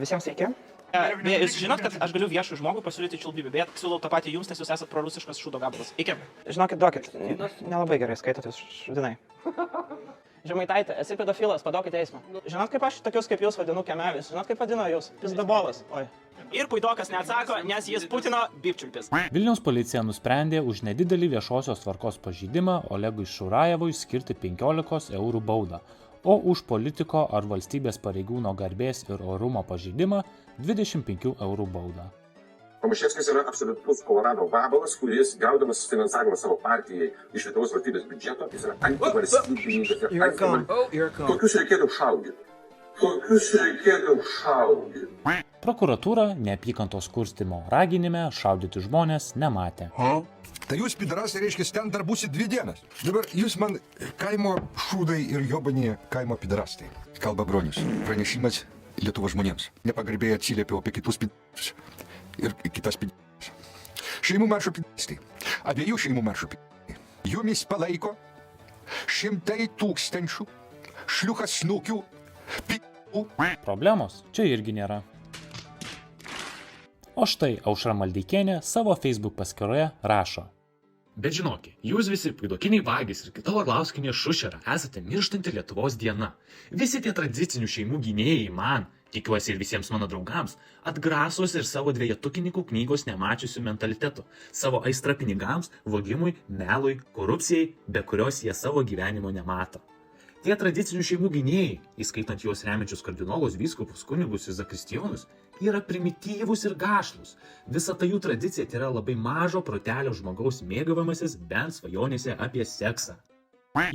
Visiems sveiki. Beje, jūs žinot, kad aš galiu viešų žmogų pasiūlyti čiulbybį, bet siūlau tą patį jums, nes jūs esate prorusiškas šūdo gabalas. Iki. Žinokit, duokit. Nelabai gerai skaitot jūs šudinai. Žemaitaitė, esi pedofilas, paduokit teismą. Žinot, kaip aš tokius kaip jūs vadinu kemiavis? Žinot, kaip vadino jūs? Pizdabolas. Oi. Ir puidokas neatsako, nes jis Putino bipčiulpis. Vilniaus policija nusprendė už nedidelį viešosios tvarkos pažeidimą Olegui Šurajevui skirti 15 eurų baudą, o už politiko ar valstybės pareigūno garbės ir orumo pažeidimą 25 eurų baudą. Tomaševskis yra absoliutus Kolorado vabalas, kuris gaudamas finansavimą savo partijai iš Lietuvos valstybės biudžeto, jis yra antivalstybininkas ir antivalstybininkas. Tokius reikėtų šaudyti. Prokuratūra neapykantos kurstymo raginime šaudyti žmonės nematė. Tai jūs, pidarasai, reiškia, ten dar būsit 2 dienas. Dabar jūs man kaimo šūdai ir jobanie kaimo pidarastai. Kalba Bronius. Pranešimas Lietuvos žmonėms. Nepagarbiai atsiliepiau apie kitus pidarastus ir kitas pidarastus. Šeimų maršo pidarastai. Abiejų šeimų maršo pidarastai. Jumis palaiko 100 000 šliuchas snukių pidarų. Problemos čia irgi nėra. O štai Aušra Maldeikienė savo Facebook paskyroje rašo. Bet žinokit, jūs visi puidokiniai vagys ir kita Orlauskienė Šušera esate mirštanti Lietuvos diena. Visi tie tradicinių šeimų gynėjai man, tikiuosi ir visiems mano draugams, atgrasos ir savo dvejetukininkų knygos nemačiusių mentalitetų, savo aistra pinigams, vogimui, melui, korupcijai, be kurios jie savo gyvenimo nemato. Tie tradicinių šeimų gynėjai, įskaitant juos remiančius kardinolus, vyskupus, kunigus ir zakristijonus, yra primityvūs ir gašlus. Visa ta jų tradicija tai yra labai mažo protelio žmogaus mėgavimasis bent svajonėse apie seksą.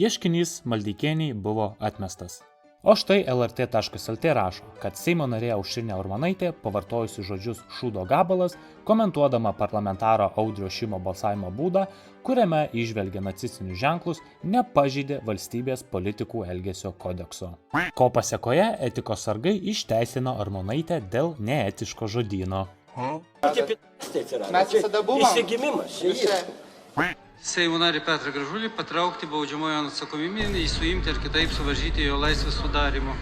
Ieškinys Maldeikieniai buvo atmestas. O štai LRT.lt rašo, kad Seimo narė Aušrinė Urmanaitė, pavartojusi žodžius šūdo gabalas, komentuodama parlamentaro Audrio Šimo balsavimo būdą, kuriame įžvelgia nacistinius ženklus, nepažeidė valstybės politikų elgesio kodekso. Ko pasekoje etikos sargai išteisino Urmanaitę dėl neetiško žodyno. Mes visada buvom. Įsigimimas. Seimo narį Petrą Gražulį patraukti baudžiamojon atsakomybėn, jį suimti ir kitaip suvaržyti jo laisvės sudarimo.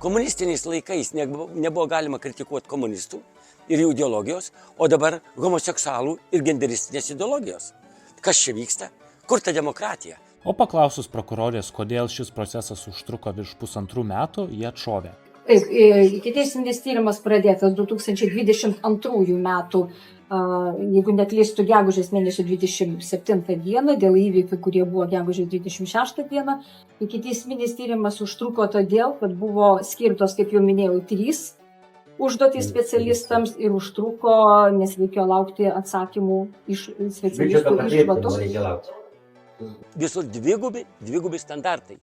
Komunistiniais laikais nebuvo galima kritikuoti komunistų ir jų ideologijos, o dabar homoseksualų ir genderistinės ideologijos. Kas čia vyksta? Kur ta demokratija? O paklausus prokurorės, kodėl šis procesas užtruko virš 1,5 metų, jie atšovė. Ikiteisminis tyrimas pradėtas 2022 metų, jeigu neklystų, gegužės mėnesio 27 dieną, dėl įvykių, kurie buvo gegužės 26 dieną. Ikiteisminis tyrimas užtruko todėl, kad buvo skirtos, kaip jau minėjau, 3 užduotys specialistams ir užtruko, nes reikėjo laukti atsakymų iš specialistų išvadų. Visur dvigubi standartai.